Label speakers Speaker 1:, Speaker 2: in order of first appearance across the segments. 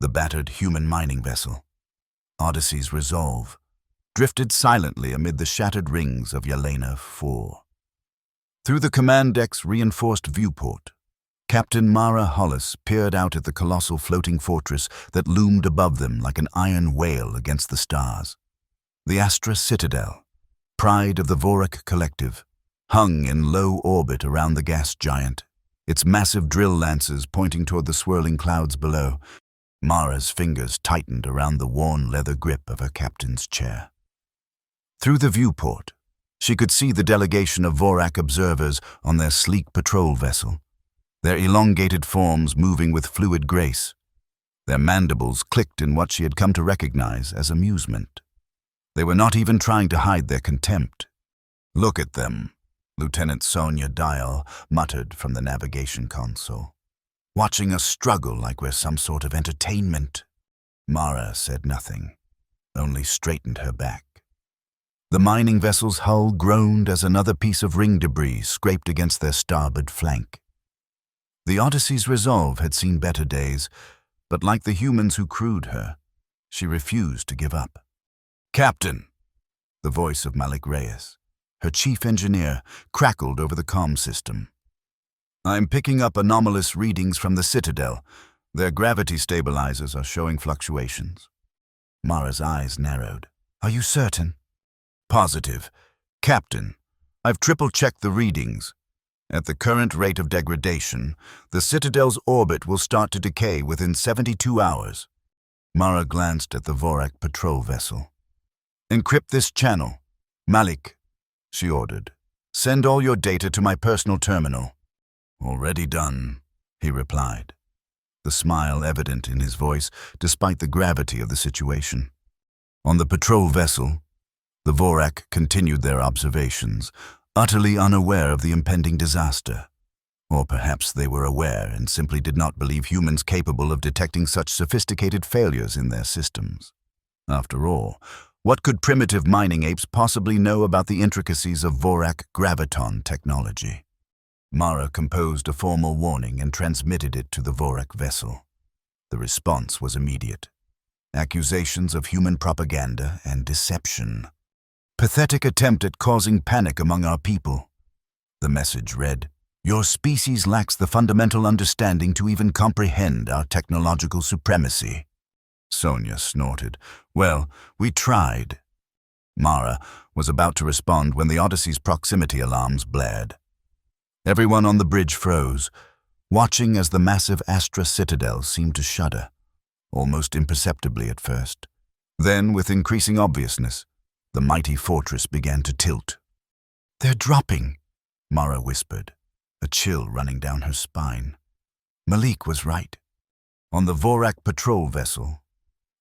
Speaker 1: The battered human mining vessel, Odyssey's Resolve, drifted silently amid the shattered rings of Yelena 4. Through the command deck's reinforced viewport, Captain Mara Hollis peered out at the colossal floating fortress that loomed above them like an iron whale against the stars. The Astra Citadel, pride of the Vorak Collective, hung in low orbit around the gas giant, its massive drill lances pointing toward the swirling clouds below. Mara's fingers tightened around the worn leather grip of her captain's chair. Through the viewport, she could see the delegation of Vorak observers on their sleek patrol vessel, their elongated forms moving with fluid grace. Their mandibles clicked in what she had come to recognize as amusement. They were not even trying to hide their contempt. "Look at them," Lieutenant Sonia Dial muttered from the navigation console. "Watching us struggle like we're some sort of entertainment." Mara said nothing, only straightened her back. The mining vessel's hull groaned as another piece of ring debris scraped against their starboard flank. The Odyssey's Resolve had seen better days, but like the humans who crewed her, she refused to give up. "Captain," the voice of Malik Reyes, her chief engineer, crackled over the comm system. "I'm picking up anomalous readings from the Citadel. Their gravity stabilizers are showing fluctuations." Mara's eyes narrowed. "Are you certain?" "Positive. Captain, I've triple-checked the readings. At the current rate of degradation, the Citadel's orbit will start to decay within 72 hours. Mara glanced at the Vorak patrol vessel. "Encrypt this channel. Malik," she ordered. "Send all your data to my personal terminal." "Already done," he replied, the smile evident in his voice despite the gravity of the situation. On the patrol vessel, the Vorak continued their observations, utterly unaware of the impending disaster. Or perhaps they were aware and simply did not believe humans capable of detecting such sophisticated failures in their systems. After all, what could primitive mining apes possibly know about the intricacies of Vorak graviton technology? Mara composed a formal warning and transmitted it to the Vorak vessel. The response was immediate. Accusations of human propaganda and deception. "Pathetic attempt at causing panic among our people." The message read, "Your species lacks the fundamental understanding to even comprehend our technological supremacy." Sonia snorted. "Well, we tried." Mara was about to respond when the Odyssey's proximity alarms blared. Everyone on the bridge froze, watching as the massive Astra Citadel seemed to shudder, almost imperceptibly at first. Then, with increasing obviousness, the mighty fortress began to tilt. "They're dropping," Mara whispered, a chill running down her spine. Malik was right. On the Vorak patrol vessel,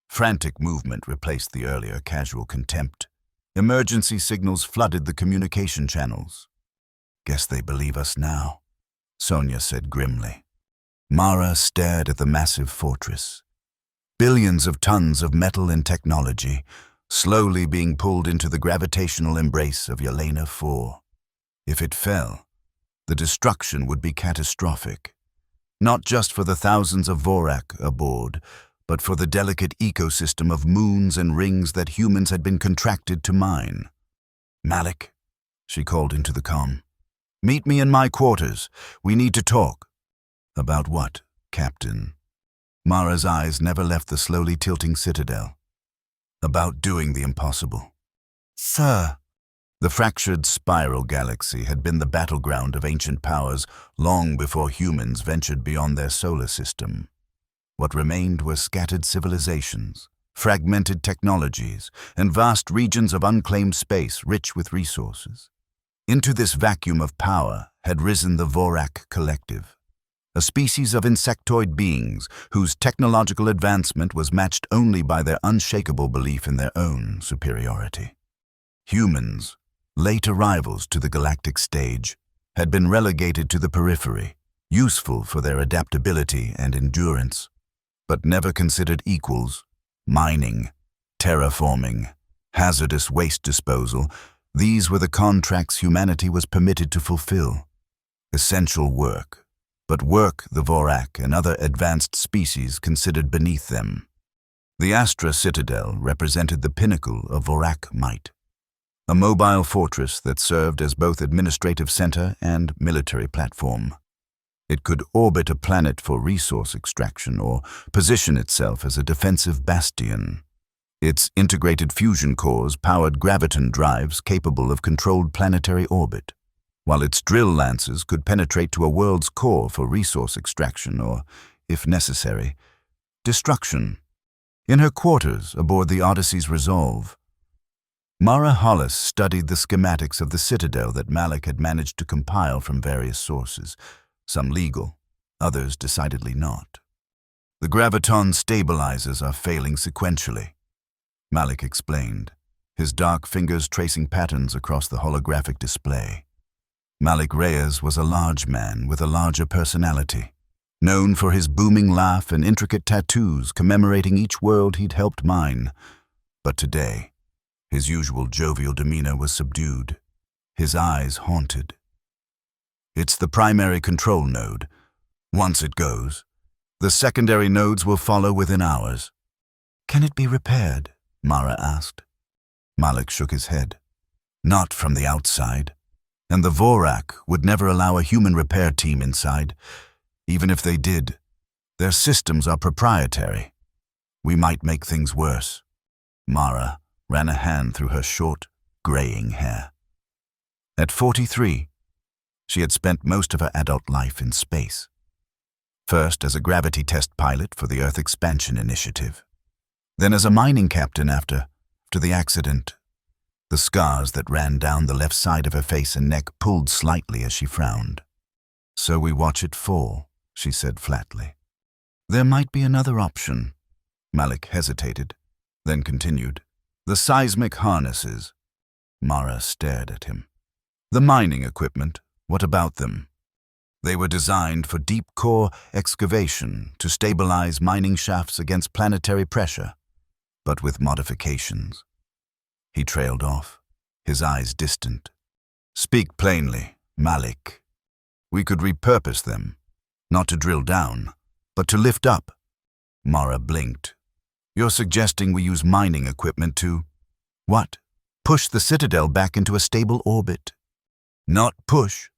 Speaker 1: frantic movement replaced the earlier casual contempt. Emergency signals flooded the communication channels. "Guess they believe us now," Sonia said grimly. Mara stared at the massive fortress. Billions of tons of metal and technology, slowly being pulled into the gravitational embrace of Yelena 4. If it fell, the destruction would be catastrophic, not just for the thousands of Vorak aboard, but for the delicate ecosystem of moons and rings that humans had been contracted to mine. "Malik," she called into the comm. "Meet me in my quarters. We need to talk." "About what, Captain?" Mara's eyes never left the slowly tilting citadel. "About doing the impossible." "Sir." The fractured spiral galaxy had been the battleground of ancient powers long before humans ventured beyond their solar system. What remained were scattered civilizations, fragmented technologies, and vast regions of unclaimed space rich with resources. Into this vacuum of power had risen the Vorak Collective, a species of insectoid beings whose technological advancement was matched only by their unshakable belief in their own superiority. Humans, late arrivals to the galactic stage, had been relegated to the periphery, useful for their adaptability and endurance, but never considered equals. Mining, terraforming, hazardous waste disposal, these were the contracts humanity was permitted to fulfill. Essential work, but work the Vorak and other advanced species considered beneath them. The Astra Citadel represented the pinnacle of Vorak might, a mobile fortress that served as both administrative center and military platform. It could orbit a planet for resource extraction or position itself as a defensive bastion. Its integrated fusion cores powered graviton drives capable of controlled planetary orbit, while its drill lances could penetrate to a world's core for resource extraction or, if necessary, destruction. In her quarters aboard the Odyssey's Resolve, Mara Hollis studied the schematics of the Citadel that Malik had managed to compile from various sources, some legal, others decidedly not. The graviton stabilizers are failing sequentially, Malik explained, his dark fingers tracing patterns across the holographic display. Malik Reyes was a large man with a larger personality, known for his booming laugh and intricate tattoos commemorating each world he'd helped mine. But today, his usual jovial demeanor was subdued, his eyes haunted. It's the primary control node. Once it goes, the secondary nodes will follow within hours. Can it be repaired? Mara asked. Malik shook his head. Not from the outside. And the Vorak would never allow a human repair team inside. Even if they did, their systems are proprietary. We might make things worse. Mara ran a hand through her short, graying hair. At 43, she had spent most of her adult life in space. First as a gravity test pilot for the Earth Expansion Initiative. Then as a mining captain after the accident. The scars that ran down the left side of her face and neck pulled slightly as she frowned. So we watch it fall, she said flatly. There might be another option. Malik hesitated, then continued. The seismic harnesses. Mara stared at him. The mining equipment, what about them? They were designed for deep core excavation to stabilize mining shafts against planetary pressure, but with modifications. He trailed off, his eyes distant. Speak plainly, Malik. We could repurpose them, not to drill down, but to lift up. Mara blinked. You're suggesting we use mining equipment to, what? Push the Citadel back into a stable orbit. Not push.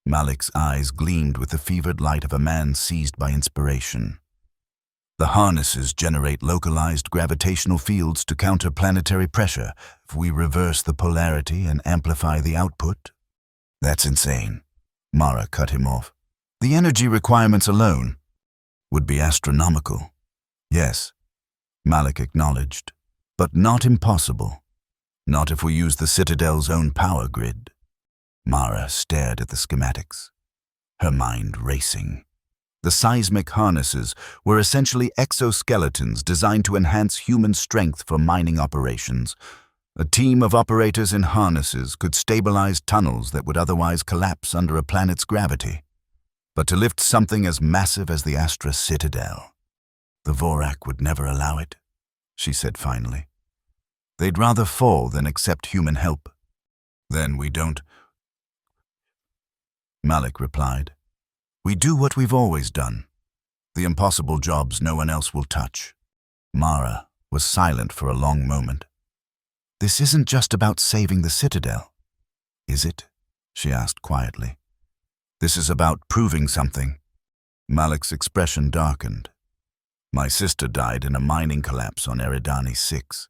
Speaker 1: Malik's eyes gleamed with the fevered light of a man seized by inspiration. The harnesses generate localized gravitational fields to counter planetary pressure if we reverse the polarity and amplify the output. That's insane. Mara cut him off. The energy requirements alone would be astronomical. Yes, Malik acknowledged, but not impossible. Not if we use the Citadel's own power grid. Mara stared at the schematics, her mind racing. The seismic harnesses were essentially exoskeletons designed to enhance human strength for mining operations. A team of operators in harnesses could stabilize tunnels that would otherwise collapse under a planet's gravity. But to lift something as massive as the Astra Citadel, the Vorak would never allow it, she said finally. They'd rather fall than accept human help. Then we don't, Malik replied. We do what we've always done. The impossible jobs no one else will touch. Mara was silent for a long moment. This isn't just about saving the Citadel, is it? She asked quietly. This is about proving something. Malik's expression darkened. My sister died in a mining collapse on Eridani 6.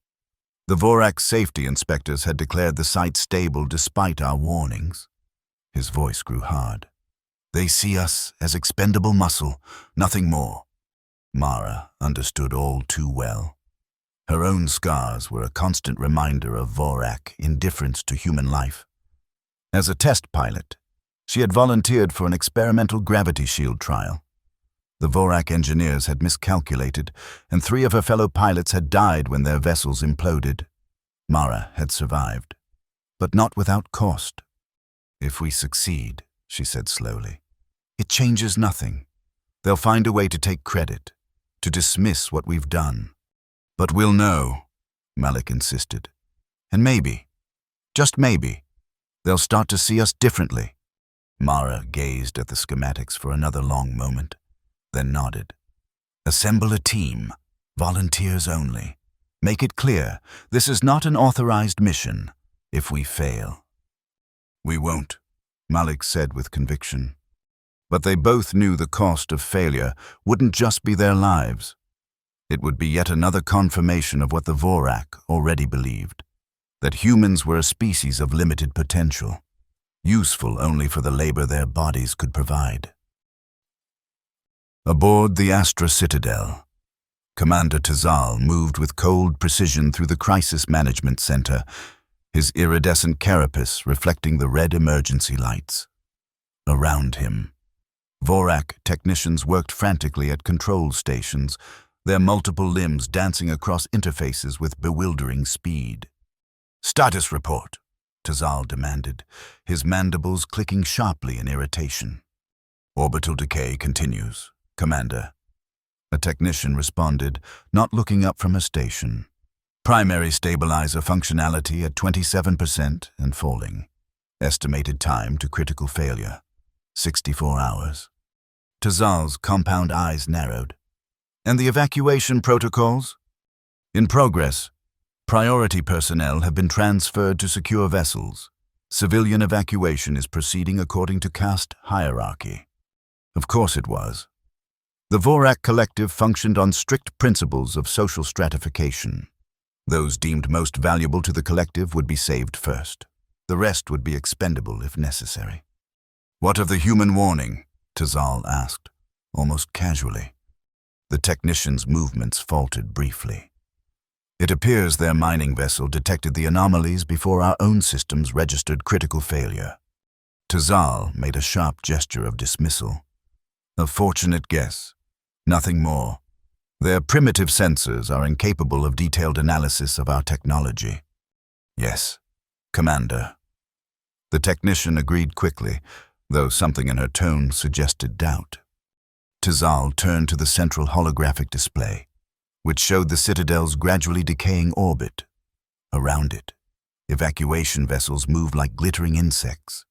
Speaker 1: The Vorak safety inspectors had declared the site stable despite our warnings. His voice grew hard. They see us as expendable muscle, nothing more. Mara understood all too well. Her own scars were a constant reminder of Vorak indifference to human life. As a test pilot, she had volunteered for an experimental gravity shield trial. The Vorak engineers had miscalculated, and 3 of her fellow pilots had died when their vessels imploded. Mara had survived, but not without cost. If we succeed, she said slowly, it changes nothing. They'll find a way to take credit, to dismiss what we've done. But we'll know, Malik insisted. And maybe, just maybe, they'll start to see us differently. Mara gazed at the schematics for another long moment, then nodded. Assemble a team. Volunteers only. Make it clear, this is not an authorized mission. If we fail. We won't, Malik said with conviction. But they both knew the cost of failure wouldn't just be their lives. It would be yet another confirmation of what the Vorak already believed, that humans were a species of limited potential, useful only for the labor their bodies could provide. Aboard the Astra Citadel, Commander Tazal moved with cold precision through the Crisis Management Center, his iridescent carapace reflecting the red emergency lights. Around him, Vorak technicians worked frantically at control stations, their multiple limbs dancing across interfaces with bewildering speed. Status report, Tazal demanded, his mandibles clicking sharply in irritation. Orbital decay continues, Commander. A technician responded, not looking up from a station. Primary stabilizer functionality at 27% and falling. Estimated time to critical failure, 64 hours. Tazal's compound eyes narrowed. And the evacuation protocols? In progress. Priority personnel have been transferred to secure vessels. Civilian evacuation is proceeding according to caste hierarchy. Of course it was. The Vorak Collective functioned on strict principles of social stratification. Those deemed most valuable to the collective would be saved first. The rest would be expendable if necessary. What of the human warning? Tazal asked, almost casually. The technician's movements faltered briefly. It appears their mining vessel detected the anomalies before our own systems registered critical failure. Tazal made a sharp gesture of dismissal. A fortunate guess. Nothing more. Their primitive sensors are incapable of detailed analysis of our technology. Yes, Commander. The technician agreed quickly, though something in her tone suggested doubt. Tazal turned to the central holographic display, which showed the Citadel's gradually decaying orbit. Around it, evacuation vessels moved like glittering insects,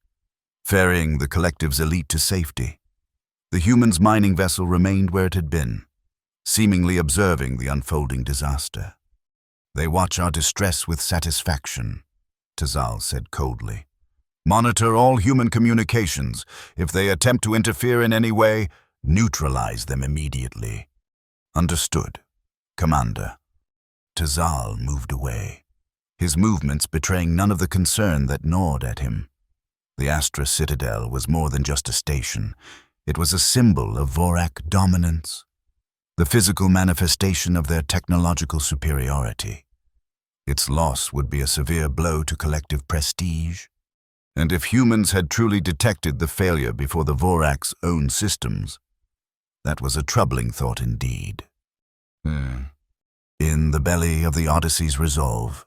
Speaker 1: ferrying the collective's elite to safety. The humans' mining vessel remained where it had been, seemingly observing the unfolding disaster. They watch our distress with satisfaction, Tazal said coldly. Monitor all human communications. If they attempt to interfere in any way, neutralize them immediately. Understood, Commander. Tazal moved away, his movements betraying none of the concern that gnawed at him. The Astra Citadel was more than just a station. It was a symbol of Vorak dominance, the physical manifestation of their technological superiority. Its loss would be a severe blow to collective prestige. And if humans had truly detected the failure before the Vorak's own systems, that was a troubling thought indeed. In the belly of the Odyssey's resolve,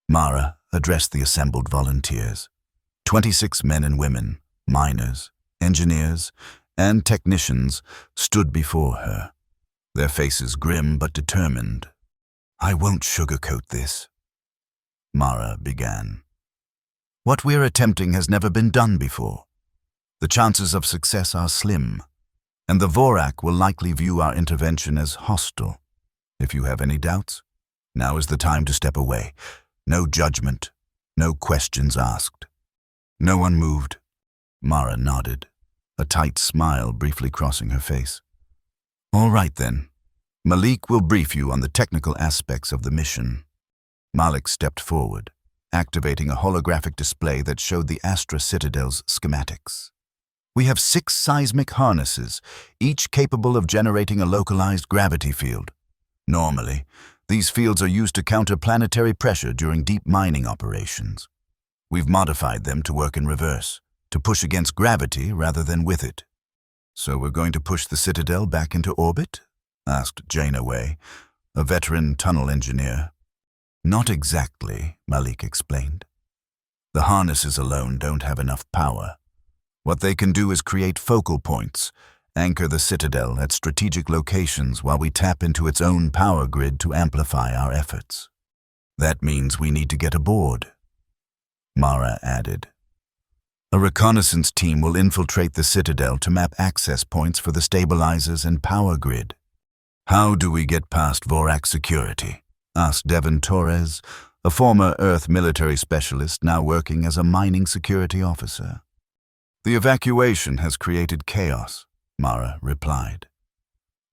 Speaker 1: Mara addressed the assembled volunteers. 26 men and women, miners, engineers, and technicians stood before her, their faces grim but determined. I won't sugarcoat this, Mara began. What we're attempting has never been done before. The chances of success are slim, and the Vorak will likely view our intervention as hostile. If you have any doubts, now is the time to step away. No judgment, no questions asked. No one moved. Mara nodded, a tight smile briefly crossing her face. All right then. Malik will brief you on the technical aspects of the mission. Malik stepped forward, activating a holographic display that showed the Astra Citadel's schematics. We have 6 seismic harnesses, each capable of generating a localized gravity field. Normally, these fields are used to counter planetary pressure during deep mining operations. We've modified them to work in reverse, to push against gravity rather than with it. So we're going to push the Citadel back into orbit? Asked Janeway, a veteran tunnel engineer. Not exactly, Malik explained. The harnesses alone don't have enough power. What they can do is create focal points, anchor the Citadel at strategic locations while we tap into its own power grid to amplify our efforts. That means we need to get aboard, Mara added. A reconnaissance team will infiltrate the Citadel to map access points for the stabilizers and power grid. How do we get past Vorak security? Asked Devon Torres, a former Earth military specialist now working as a mining security officer. The evacuation has created chaos, Mara replied.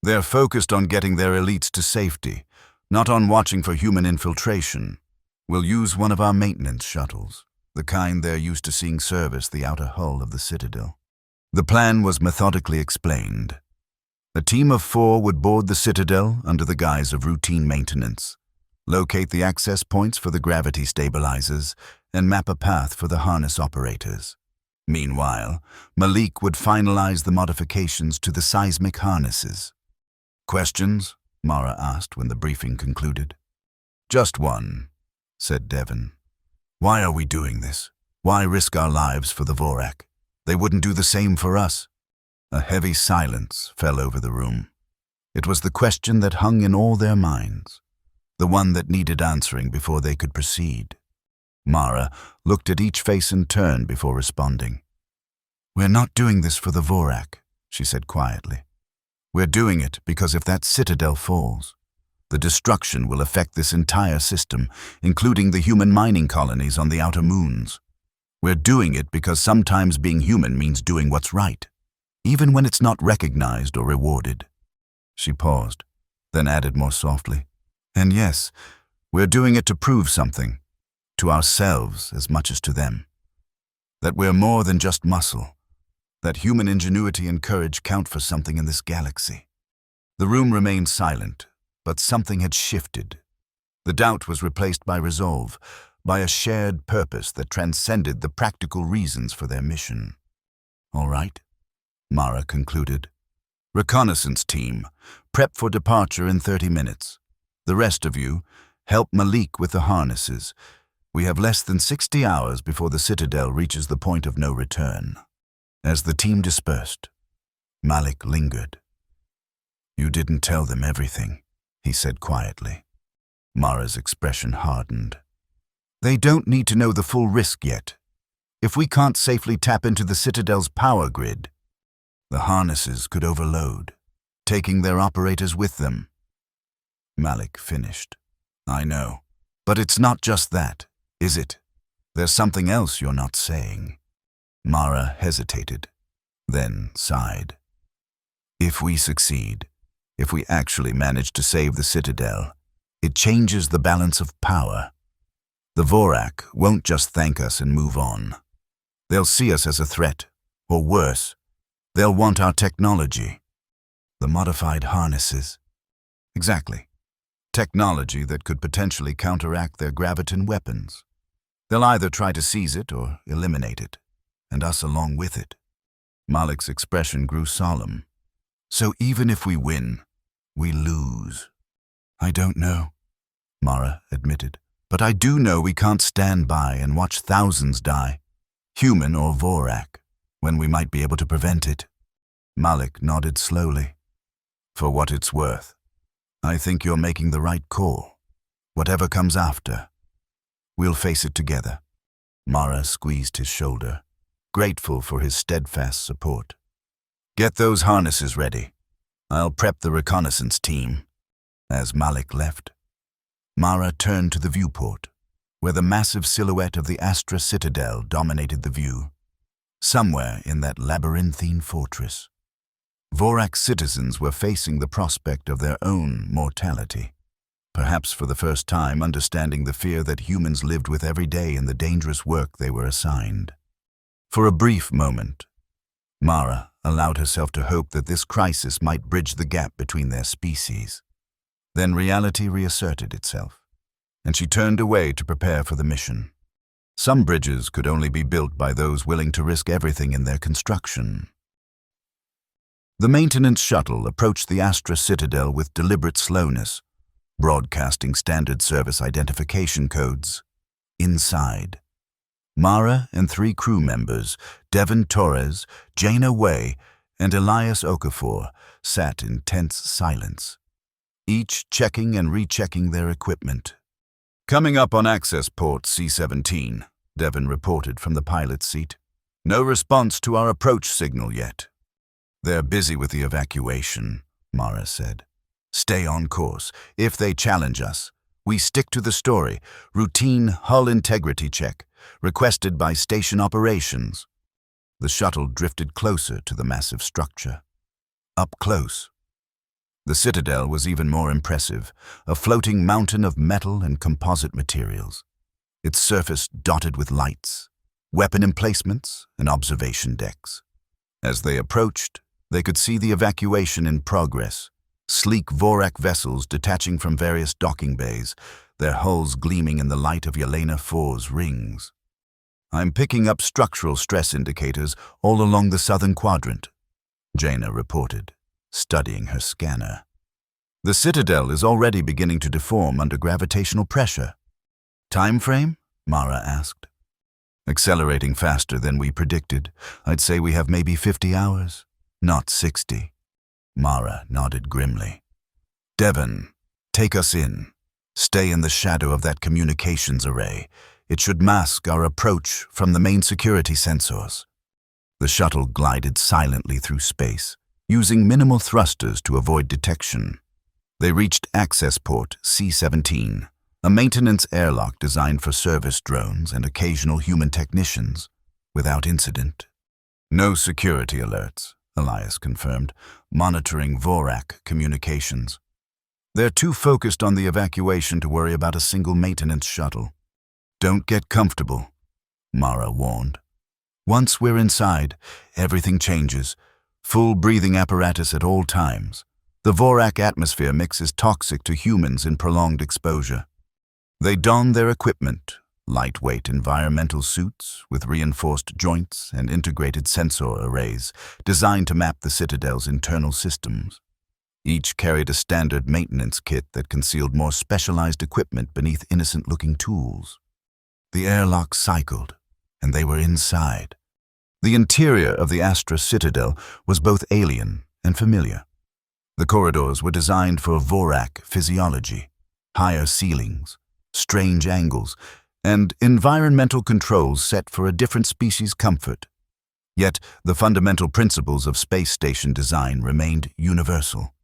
Speaker 1: They're focused on getting their elites to safety, not on watching for human infiltration. We'll use one of our maintenance shuttles, the kind they're used to seeing service the outer hull of the Citadel. The plan was methodically explained. A team of 4 would board the Citadel under the guise of routine maintenance, locate the access points for the gravity stabilizers, and map a path for the harness operators. Meanwhile, Malik would finalize the modifications to the seismic harnesses. Questions? Mara asked when the briefing concluded. Just one, said Devon. Why are we doing this? Why risk our lives for the Vorak? They wouldn't do the same for us. A heavy silence fell over the room. It was the question that hung in all their minds, the one that needed answering before they could proceed. Mara looked at each face in turn before responding. We're not doing this for the Vorak, she said quietly. We're doing it because if that Citadel falls, the destruction will affect this entire system, including the human mining colonies on the outer moons. We're doing it because sometimes being human means doing what's right, even when it's not recognized or rewarded. She paused, then added more softly, and yes, we're doing it to prove something, to ourselves as much as to them. That we're more than just muscle, that human ingenuity and courage count for something in this galaxy. The room remained silent, but something had shifted. The doubt was replaced by resolve, by a shared purpose that transcended the practical reasons for their mission. All right, Mara concluded. Reconnaissance team, prep for departure in 30 minutes. The rest of you, help Malik with the harnesses. We have less than 60 hours before the Citadel reaches the point of no return. As the team dispersed, Malik lingered. You didn't tell them everything, he said quietly. Mara's expression hardened. They don't need to know the full risk yet. If we can't safely tap into the Citadel's power grid, the harnesses could overload, taking their operators with them. Malik finished. I know, but it's not just that, is it? There's something else you're not saying. Mara hesitated, then sighed. If we succeed, if we actually manage to save the Citadel, it changes the balance of power. The Vorak won't just thank us and move on. They'll see us as a threat, or worse, they'll want our technology. The modified harnesses. Exactly. Technology that could potentially counteract their graviton weapons. They'll either try to seize it or eliminate it, and us along with it. Malik's expression grew solemn. So even if we win, we lose. I don't know, Mara admitted, but I do know we can't stand by and watch thousands die, human or Vorak, when we might be able to prevent it. Malik nodded slowly. For what it's worth, I think you're making the right call. Whatever comes after, we'll face it together. Mara squeezed his shoulder, grateful for his steadfast support. Get those harnesses ready. I'll prep the reconnaissance team. As Malik left, Mara turned to the viewport, where the massive silhouette of the Astra Citadel dominated the view. Somewhere in that labyrinthine fortress, Vorak citizens were facing the prospect of their own mortality, perhaps for the first time understanding the fear that humans lived with every day in the dangerous work they were assigned. For a brief moment, Mara allowed herself to hope that this crisis might bridge the gap between their species. Then reality reasserted itself, and she turned away to prepare for the mission. Some bridges could only be built by those willing to risk everything in their construction. The maintenance shuttle approached the Astra Citadel with deliberate slowness, broadcasting standard service identification codes. Inside, Mara and 3 crew members, Devon Torres, Jaina Way, and Elias Okafor, sat in tense silence, each checking and rechecking their equipment. Coming up on access port C-17, Devon reported from the pilot's seat. No response to our approach signal yet. They're busy with the evacuation, Mara said. Stay on course. If they challenge us, we stick to the story. Routine hull integrity check, requested by station operations. The shuttle drifted closer to the massive structure. Up close. The citadel was even more impressive, a floating mountain of metal and composite materials. Its surface dotted with lights, weapon emplacements, and observation decks. As they approached, they could see the evacuation in progress, sleek Vorak vessels detaching from various docking bays, their hulls gleaming in the light of Yelena 4's rings. I'm picking up structural stress indicators all along the southern quadrant, Jaina reported, studying her scanner. The citadel is already beginning to deform under gravitational pressure. Time frame? Mara asked. Accelerating faster than we predicted. I'd say we have maybe 50 hours, not 60. Mara nodded grimly. Devon, take us in. Stay in the shadow of that communications array. It should mask our approach from the main security sensors. The shuttle glided silently through space, using minimal thrusters to avoid detection. They reached access port C-17, a maintenance airlock designed for service drones and occasional human technicians, without incident. No security alerts, Elias confirmed, monitoring Vorak communications. They're too focused on the evacuation to worry about a single maintenance shuttle. Don't get comfortable, Mara warned. Once we're inside, everything changes. Full breathing apparatus at all times. The Vorak atmosphere mix is toxic to humans in prolonged exposure. They don their equipment, lightweight environmental suits with reinforced joints and integrated sensor arrays designed to map the Citadel's internal systems. Each carried a standard maintenance kit that concealed more specialized equipment beneath innocent-looking tools. The airlock cycled, and they were inside. The interior of the Astra Citadel was both alien and familiar. The corridors were designed for Vorak physiology, higher ceilings, strange angles, and environmental controls set for a different species' comfort. Yet the fundamental principles of space station design remained universal.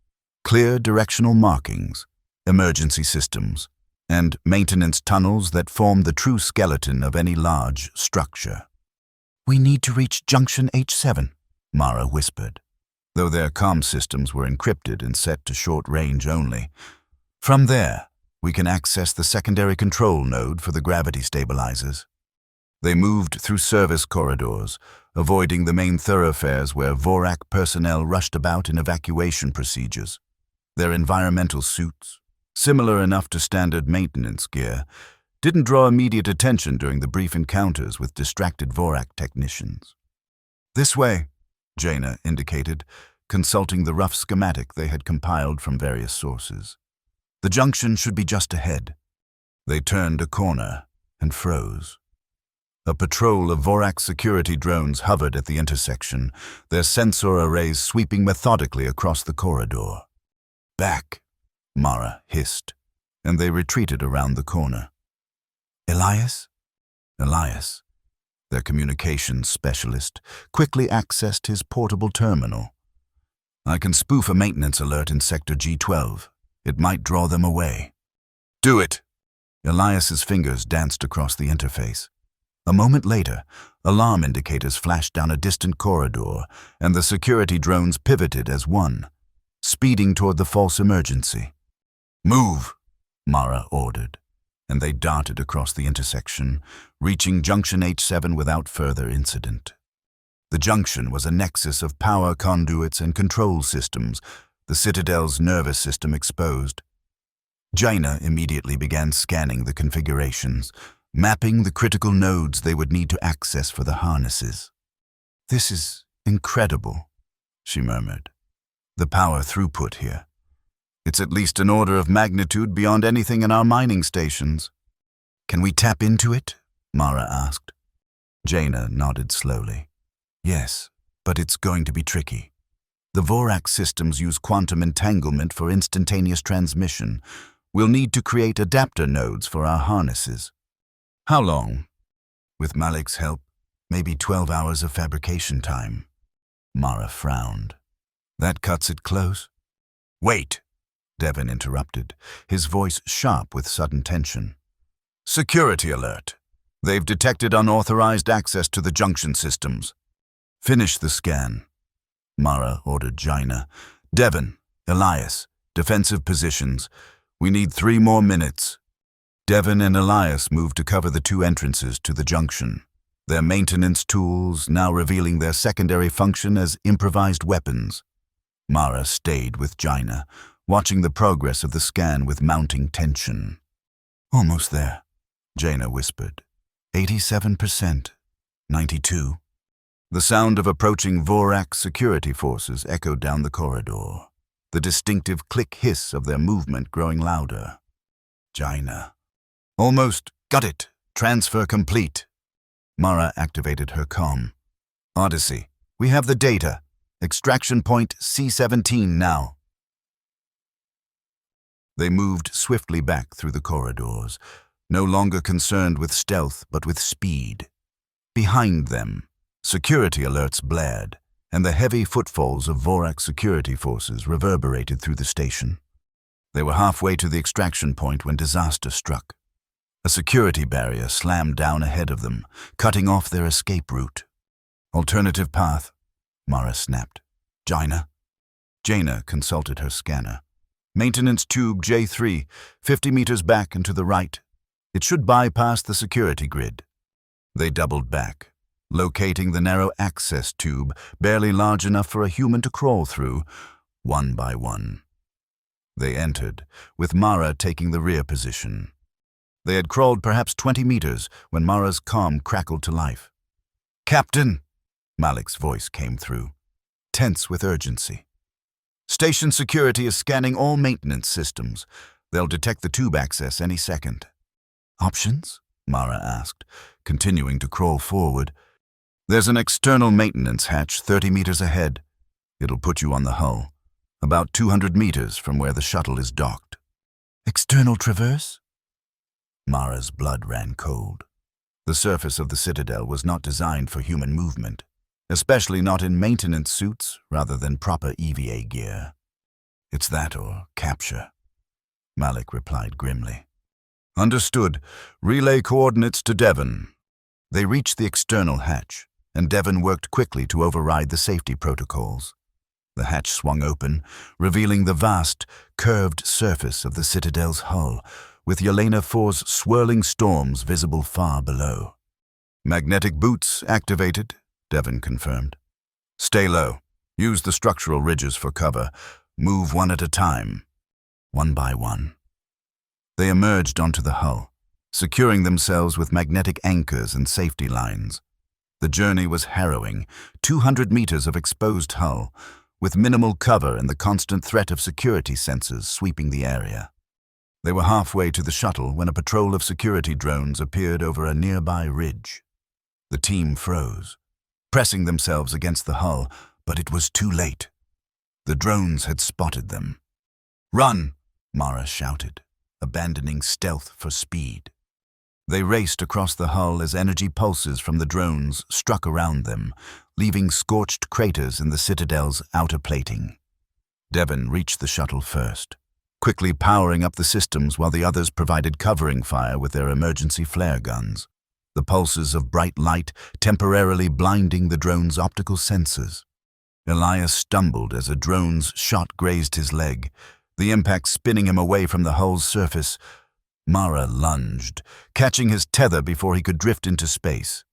Speaker 1: Clear directional markings, emergency systems, and maintenance tunnels that form the true skeleton of any large structure. We need to reach Junction H7, Mara whispered, though their comm systems were encrypted and set to short range only. From there, we can access the secondary control node for the gravity stabilizers. They moved through service corridors, avoiding the main thoroughfares where Vorak personnel rushed about in evacuation procedures. Their environmental suits, similar enough to standard maintenance gear, didn't draw immediate attention during the brief encounters with distracted Vorak technicians. This way, Jaina indicated, consulting the rough schematic they had compiled from various sources. The junction should be just ahead. They turned a corner and froze. A patrol of Vorak security drones hovered at the intersection, their sensor arrays sweeping methodically across the corridor. Back, Mara hissed, and they retreated around the corner. Elias? Elias, their communications specialist, quickly accessed his portable terminal. I can spoof a maintenance alert in Sector G12. It might draw them away. Do it! Elias's fingers danced across the interface. A moment later, alarm indicators flashed down a distant corridor, and the security drones pivoted as one, speeding toward the false emergency. Move, Mara ordered, and they darted across the intersection, reaching Junction H7 without further incident. The junction was a nexus of power conduits and control systems, the Citadel's nervous system exposed. Jaina immediately began scanning the configurations, mapping the critical nodes they would need to access for the harnesses. This is incredible, she murmured. The power throughput here. It's at least an order of magnitude beyond anything in our mining stations. Can we tap into it? Mara asked. Jaina nodded slowly. Yes, but it's going to be tricky. The Vorak systems use quantum entanglement for instantaneous transmission. We'll need to create adapter nodes for our harnesses. How long? With Malik's help, Maybe 12 hours of fabrication time. Mara frowned. That cuts it close. Wait, Devon interrupted, his voice sharp with sudden tension. Security alert. They've detected unauthorized access to the junction systems. Finish the scan. Mara ordered Jaina. Devon, Elias, defensive positions. We need 3 more minutes. Devon and Elias moved to cover the 2 entrances to the junction, their maintenance tools now revealing their secondary function as improvised weapons. Mara stayed with Jaina, watching the progress of the scan with mounting tension. Almost there, Jaina whispered. 87%. 92. The sound of approaching Vorak security forces echoed down the corridor, the distinctive click hiss of their movement growing louder. Jaina. Almost. Got it. Transfer complete. Mara activated her comm. Odyssey, we have the data. Extraction point C-17 now. They moved swiftly back through the corridors, no longer concerned with stealth but with speed. Behind them, security alerts blared, and the heavy footfalls of Vorak security forces reverberated through the station. They were halfway to the extraction point when disaster struck. A security barrier slammed down ahead of them, cutting off their escape route. Alternative path, Mara snapped. Jaina? Jaina consulted her scanner. Maintenance tube J3, 50 meters back and to the right. It should bypass the security grid. They doubled back, locating the narrow access tube, barely large enough for a human to crawl through, one by one. They entered, with Mara taking the rear position. They had crawled perhaps 20 meters when Mara's comm crackled to life. Captain, Malik's voice came through, tense with urgency. Station security is scanning all maintenance systems. They'll detect the tube access any second. Options? Mara asked, continuing to crawl forward. There's an external maintenance hatch 30 meters ahead. It'll put you on the hull, about 200 meters from where the shuttle is docked. External traverse? Mara's blood ran cold. The surface of the Citadel was not designed for human movement, especially not in maintenance suits rather than proper EVA gear. It's that or capture, Malik replied grimly. Understood. Relay coordinates to Devon. They reached the external hatch, and Devon worked quickly to override the safety protocols. The hatch swung open, revealing the vast, curved surface of the Citadel's hull, with Yelena 4's swirling storms visible far below. Magnetic boots activated, Devon confirmed. Stay low. Use the structural ridges for cover. Move one at a time. One by one. They emerged onto the hull, securing themselves with magnetic anchors and safety lines. The journey was harrowing, 200 meters of exposed hull, with minimal cover and the constant threat of security sensors sweeping the area. They were halfway to the shuttle when a patrol of security drones appeared over a nearby ridge. The team froze, pressing themselves against the hull, but it was too late. The drones had spotted them. Run, Mara shouted, abandoning stealth for speed. They raced across the hull as energy pulses from the drones struck around them, leaving scorched craters in the Citadel's outer plating. Devon reached the shuttle first, quickly powering up the systems while the others provided covering fire with their emergency flare guns, the pulses of bright light temporarily blinding the drone's optical sensors. Elias stumbled as a drone's shot grazed his leg, the impact spinning him away from the hull's surface. Mara lunged, catching his tether before he could drift into space.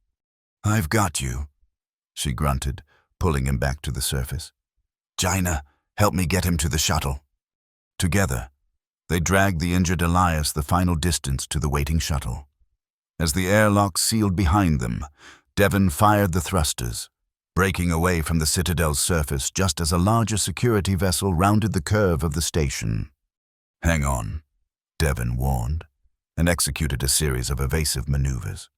Speaker 1: I've got you, she grunted, pulling him back to the surface. Jaina, help me get him to the shuttle. Together, they dragged the injured Elias the final distance to the waiting shuttle. As the airlock sealed behind them, Devon fired the thrusters, breaking away from the Citadel's surface just as a larger security vessel rounded the curve of the station. Hang on, Devon warned, and executed a series of evasive maneuvers,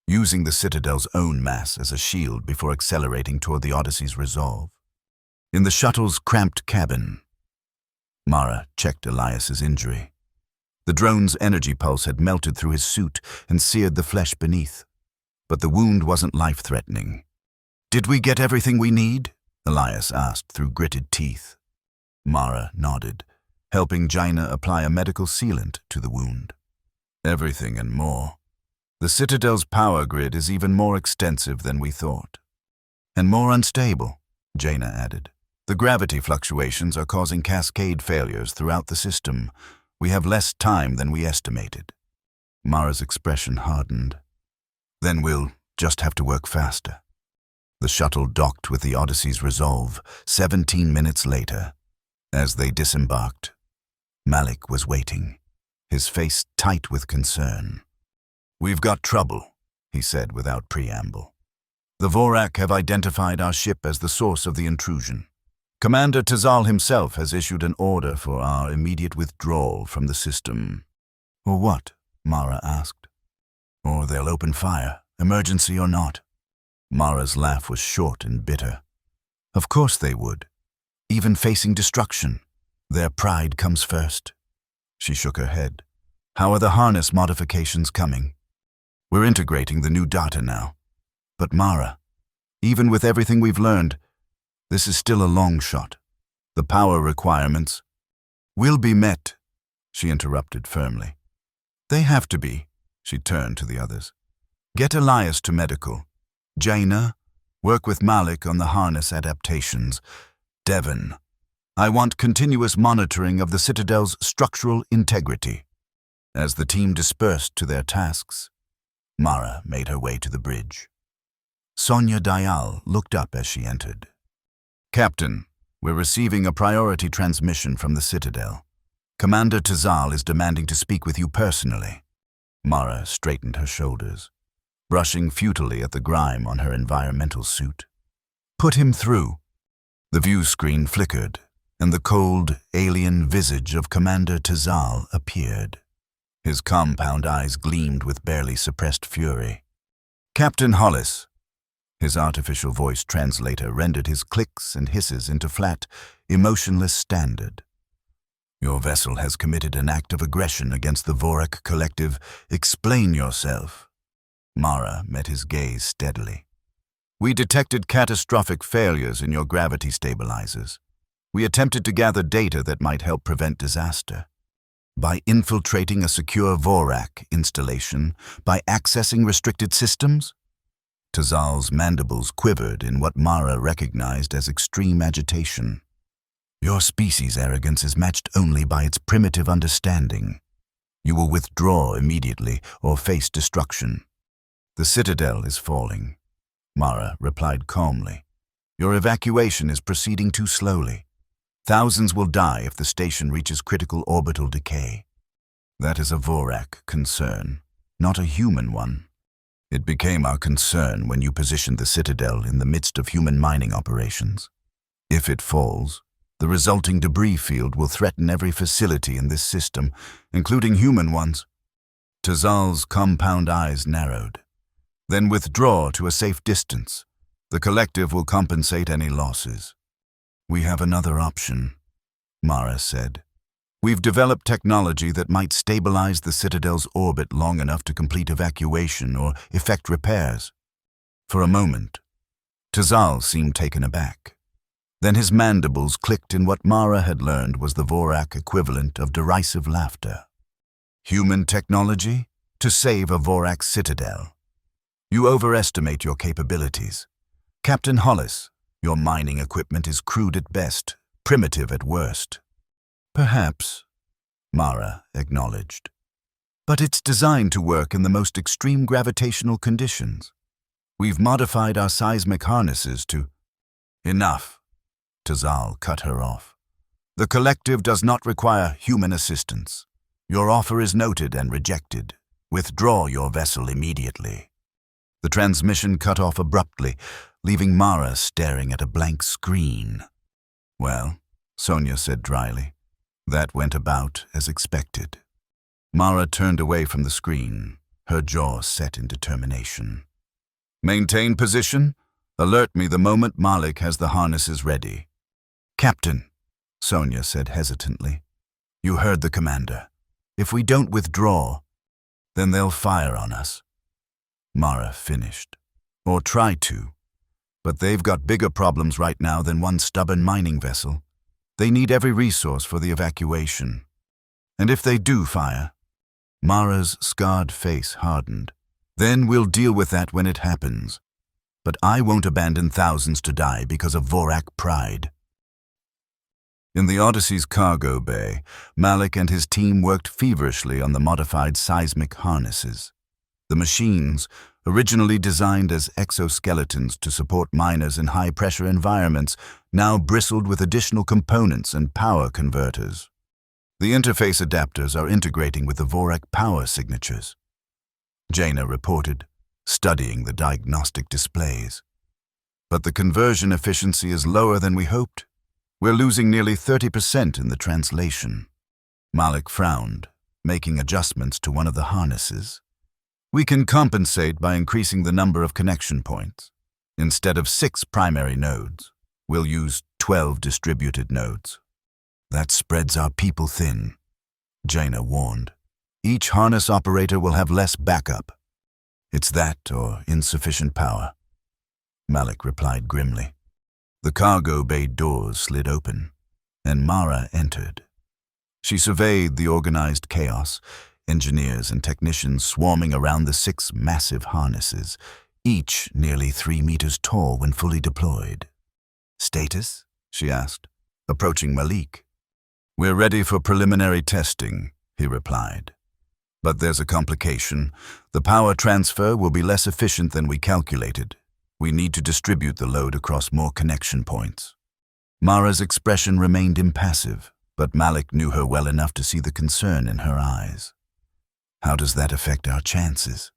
Speaker 1: using the Citadel's own mass as a shield before accelerating toward the Odyssey's resolve. In the shuttle's cramped cabin, Mara checked Elias's injury. The drone's energy pulse had melted through his suit and seared the flesh beneath. but the wound wasn't life-threatening. "Did we get everything we need?" Elias asked through gritted teeth. Mara nodded, helping Jaina apply a medical sealant to the wound. "Everything and more. The Citadel's power grid is even more extensive than we thought." "And more unstable," Jaina added. "The gravity fluctuations are causing cascade failures throughout the system. We have less time than we estimated." Mara's expression hardened. "Then we'll just have to work faster." The shuttle docked with the Odyssey's resolve 17 minutes later. As they disembarked, Malik was waiting, his face tight with concern. "We've got trouble," he said without preamble. "The Vorak have identified our ship as the source of the intrusion. Commander Tazal himself has issued an order for our immediate withdrawal from the system." "Or what?" Mara asked. "Or they'll open fire, emergency or not." Mara's laugh was short and bitter. "Of course they would. Even facing destruction, their pride comes first." She shook her head. "How are the harness modifications coming?" "We're integrating the new data now. But Mara, even with everything we've learned, this is still a long shot. The power requirements will be met," she interrupted firmly. "They have to be," she turned to the others. "Get Elias to medical. Jaina, work with Malik on the harness adaptations. Devon, I want continuous monitoring of the Citadel's structural integrity." As the team dispersed to their tasks, Mara made her way to the bridge. Sonia Dayal looked up as she entered. "Captain, we're receiving a priority transmission from the Citadel. Commander Tazal is demanding to speak with you personally." Mara straightened her shoulders, brushing futilely at the grime on her environmental suit. "Put him through." The view screen flickered, and the cold, alien visage of Commander Tazal appeared. His compound eyes gleamed with barely suppressed fury. "Captain Hollis." His artificial voice translator rendered his clicks and hisses into flat, emotionless standard. "Your vessel has committed an act of aggression against the Vorak Collective. Explain yourself." Mara met his gaze steadily. "We detected catastrophic failures in your gravity stabilizers. We attempted to gather data that might help prevent disaster. By infiltrating a secure Vorak installation, by accessing restricted systems?" Tazal's mandibles quivered in what Mara recognized as extreme agitation. "Your species' arrogance is matched only by its primitive understanding. You will withdraw immediately or face destruction." "The Citadel is falling," Mara replied calmly. "Your evacuation is proceeding too slowly. Thousands will die if the station reaches critical orbital decay. That is a Vorak concern, not a human one. It became our concern when you positioned the Citadel in the midst of human mining operations. If it falls, the resulting debris field will threaten every facility in this system, including human ones." Tazal's compound eyes narrowed. "Then withdraw to a safe distance. The Collective will compensate any losses." "We have another option," Mara said. "We've developed technology that might stabilize the Citadel's orbit long enough to complete evacuation or effect repairs." For a moment, Tazal seemed taken aback. Then his mandibles clicked in what Mara had learned was the Vorak equivalent of derisive laughter. "Human technology to save a Vorak Citadel. You overestimate your capabilities. Captain Hollis, your mining equipment is crude at best, primitive at worst." "Perhaps," Mara acknowledged. "But it's designed to work in the most extreme gravitational conditions. We've modified our seismic harnesses to—" "Enough," Tazal cut her off. "The Collective does not require human assistance. Your offer is noted and rejected. Withdraw your vessel immediately." The transmission cut off abruptly, leaving Mara staring at a blank screen. "Well," Sonia said dryly, "that went about as expected." Mara turned away from the screen, her jaw set in determination. "Maintain position. Alert me the moment Malik has the harnesses ready." "Captain," Sonia said hesitantly, "you heard the commander. If we don't withdraw, then they'll fire on us." Mara finished. Or try to. But they've got bigger problems right now than one stubborn mining vessel. They need every resource for the evacuation. And if they do fire, Mara's scarred face hardened. Then we'll deal with that when it happens. But I won't abandon thousands to die because of Vorak pride. In the Odyssey's cargo bay, Malik and his team worked feverishly on the modified seismic harnesses. The machines, originally designed as exoskeletons to support miners in high-pressure environments, now bristled with additional components and power converters. The interface adapters are integrating with the Vorak power signatures. Jaina reported, studying the diagnostic displays. But the conversion efficiency is lower than we hoped. We're losing nearly 30% in the translation. Malik frowned, making adjustments to one of the harnesses. We can compensate by increasing the number of connection points. Instead of 6 primary nodes, we'll use 12 distributed nodes. That spreads our people thin, Jaina warned. Each harness operator will have less backup. It's that or insufficient power. Malik replied grimly. The cargo bay doors slid open, and Mara entered. She surveyed the organized chaos, engineers and technicians swarming around the 6 massive harnesses, each nearly 3 meters tall when fully deployed. Status? She asked, approaching Malik. We're ready for preliminary testing, he replied. But there's a complication. The power transfer will be less efficient than we calculated. We need to distribute the load across more connection points. Mara's expression remained impassive, but Malik knew her well enough to see the concern in her eyes. How does that affect our chances?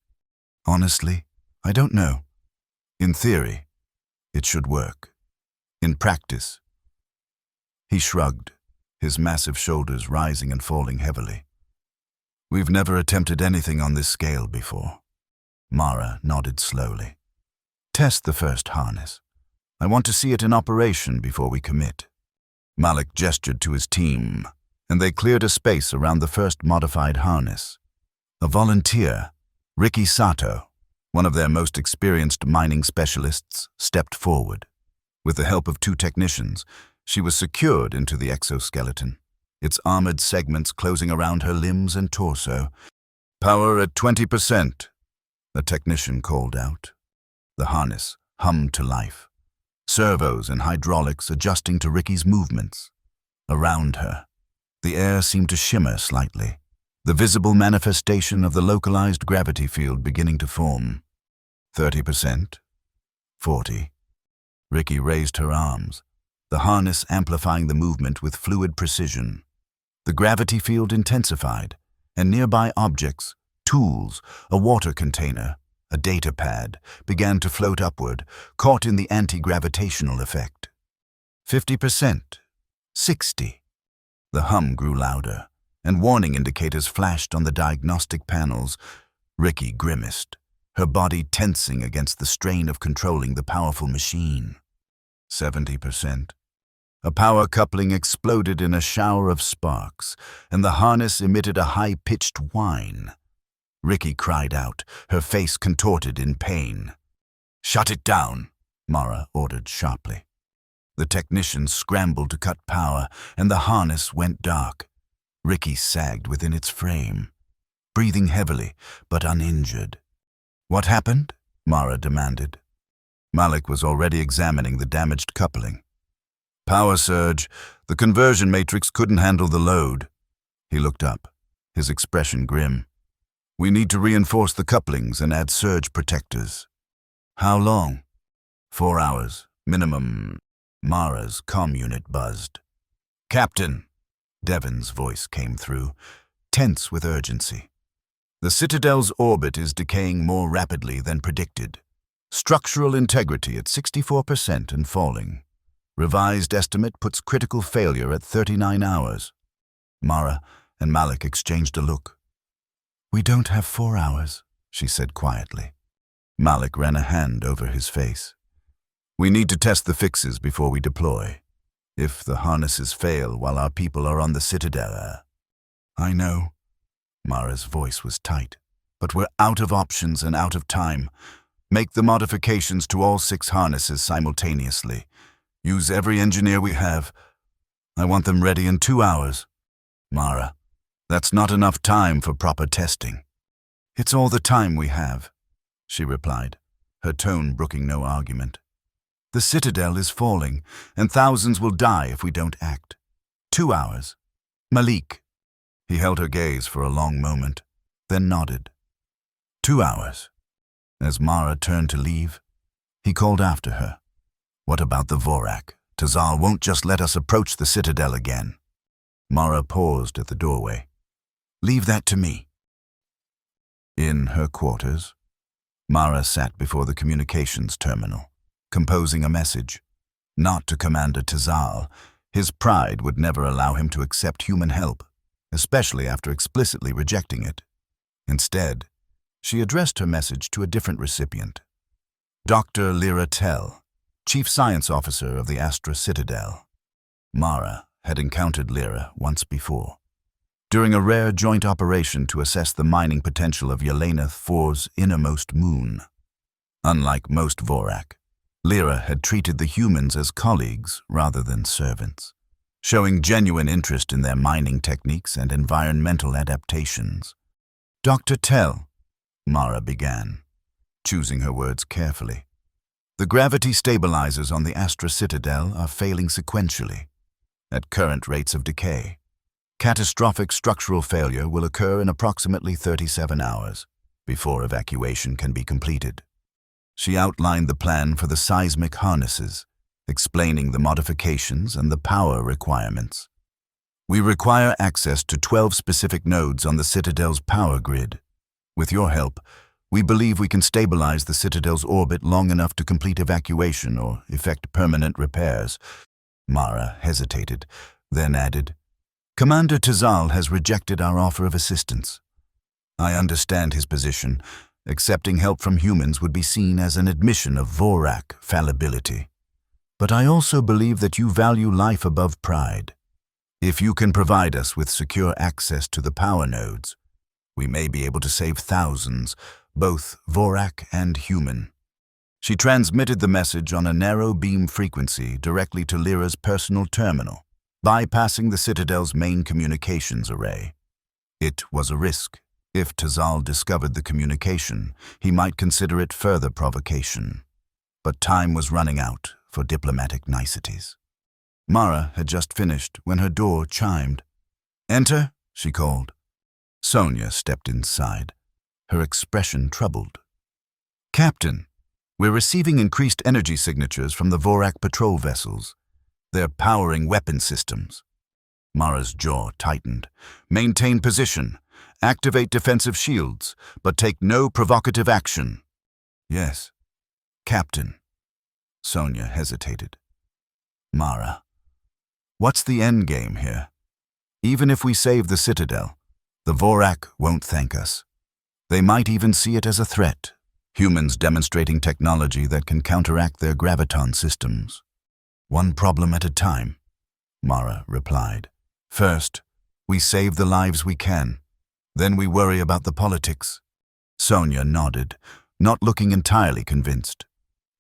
Speaker 1: Honestly, I don't know. In theory, it should work. In practice, he shrugged, his massive shoulders rising and falling heavily. We've never attempted anything on this scale before. Mara nodded slowly. Test the first harness. I want to see it in operation before we commit. Malik gestured to his team, and they cleared a space around the first modified harness. A volunteer, Ricky Sato, one of their most experienced mining specialists, stepped forward. With the help of 2 technicians, she was secured into the exoskeleton, its armored segments closing around her limbs and torso. Power at 20%, a technician called out. The harness hummed to life, servos and hydraulics adjusting to Ricky's movements. Around her, the air seemed to shimmer slightly, the visible manifestation of the localized gravity field beginning to form. 30%, 40%. Ricky raised her arms, the harness amplifying the movement with fluid precision. The gravity field intensified, and nearby objects, tools, a water container, a data pad, began to float upward, caught in the anti-gravitational effect. 50%, 60%. The hum grew louder, and warning indicators flashed on the diagnostic panels. Ricky grimaced, her body tensing against the strain of controlling the powerful machine. 70%. A power coupling exploded in a shower of sparks, and the harness emitted a high-pitched whine. Ricky cried out, her face contorted in pain. "Shut it down," Mara ordered sharply. The technicians scrambled to cut power, and the harness went dark. Ricky sagged within its frame, breathing heavily but uninjured. "What happened?" Mara demanded. Malik was already examining the damaged coupling. "Power surge. The conversion matrix couldn't handle the load." He looked up, his expression grim. "We need to reinforce the couplings and add surge protectors." "How long?" 4 hours, minimum." Mara's comm unit buzzed. "Captain," Devon's voice came through, tense with urgency. "The Citadel's orbit is decaying more rapidly than predicted. Structural integrity at 64% and falling. Revised estimate puts critical failure at 39 hours. Mara and Malik exchanged a look. "We don't have 4 hours," she said quietly. Malik ran a hand over his face. "We need to test the fixes before we deploy. If the harnesses fail while our people are on the Citadel..." "I know." Mara's voice was tight, But we're out of options and out of time. Make the modifications to all 6 harnesses simultaneously. Use every engineer we have. I want them ready in 2 hours. Mara, that's not enough time for proper testing. It's all the time we have, she replied, her tone brooking no argument. The Citadel is falling, and thousands will die if we don't act. 2 hours. Malik. He held her gaze for a long moment, then nodded. 2 hours. As Mara turned to leave, he called after her. What about the Vorak? Tazal won't just let us approach the Citadel again. Mara paused at the doorway. Leave that to me. In her quarters, Mara sat before the communications terminal, composing a message. Not to Commander Tazal. His pride would never allow him to accept human help, especially after explicitly rejecting it. Instead, she addressed her message to a different recipient. Dr. Lyra Tell, Chief Science Officer of the Astra Citadel. Mara had encountered Lyra once before, during a rare joint operation to assess the mining potential of Yelena 4's innermost moon. Unlike most Vorak, Lyra had treated the humans as colleagues rather than servants, showing genuine interest in their mining techniques and environmental adaptations. Dr. Tell, Mara began, choosing her words carefully. The gravity stabilizers on the Astra Citadel are failing sequentially, at current rates of decay. Catastrophic structural failure will occur in approximately 37 hours before evacuation can be completed. She outlined the plan for the seismic harnesses, explaining the modifications and the power requirements. We require access to 12 specific nodes on the Citadel's power grid. With your help, we believe we can stabilize the Citadel's orbit long enough to complete evacuation or effect permanent repairs. Mara hesitated, then added, Commander Tazal has rejected our offer of assistance. I understand his position. Accepting help from humans would be seen as an admission of Vorak fallibility. But I also believe that you value life above pride. If you can provide us with secure access to the power nodes, we may be able to save thousands, both Vorak and human. She transmitted the message on a narrow beam frequency directly to Lyra's personal terminal, bypassing the Citadel's main communications array. It was a risk. If Tazal discovered the communication, he might consider it further provocation. But time was running out for diplomatic niceties. Mara had just finished when her door chimed. Enter, she called. Sonia stepped inside, her expression troubled. Captain, we're receiving increased energy signatures from the Vorak patrol vessels. They're powering weapon systems. Mara's jaw tightened. Maintain position. Activate defensive shields, but take no provocative action. Yes, Captain. Sonia hesitated. Mara, what's the end game here? Even if we save the Citadel, the Vorak won't thank us. They might even see it as a threat, humans demonstrating technology that can counteract their graviton systems. One problem at a time, Mara replied. First, we save the lives we can. Then we worry about the politics. Sonia nodded, not looking entirely convinced,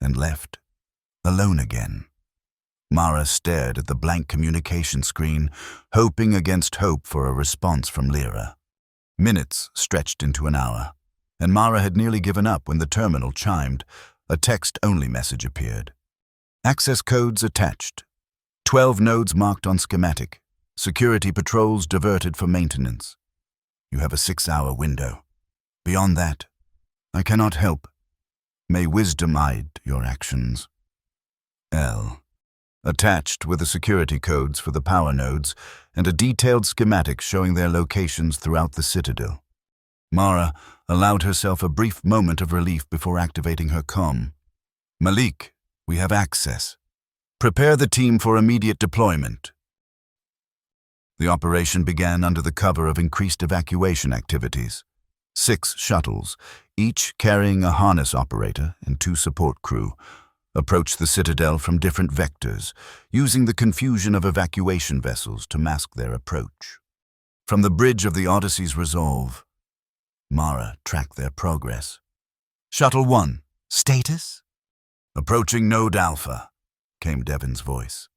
Speaker 1: and left, alone again. Mara stared at the blank communication screen, hoping against hope for a response from Lyra. Minutes stretched into an hour, and Mara had nearly given up when the terminal chimed. A text-only message appeared. Access codes attached. 12 nodes marked on schematic. Security patrols diverted for maintenance. You have a 6-hour window. Beyond that, I cannot help. May wisdom guide your actions. L. Attached were the security codes for the power nodes and a detailed schematic showing their locations throughout the Citadel. Mara allowed herself a brief moment of relief before activating her comm. Malik, we have access. Prepare the team for immediate deployment. The operation began under the cover of increased evacuation activities. 6 shuttles, each carrying a harness operator and 2 support crew, approached the Citadel from different vectors, using the confusion of evacuation vessels to mask their approach. From the bridge of the Odyssey's resolve, Mara tracked their progress. Shuttle 1, status? Approaching Node Alpha, came Devon's voice.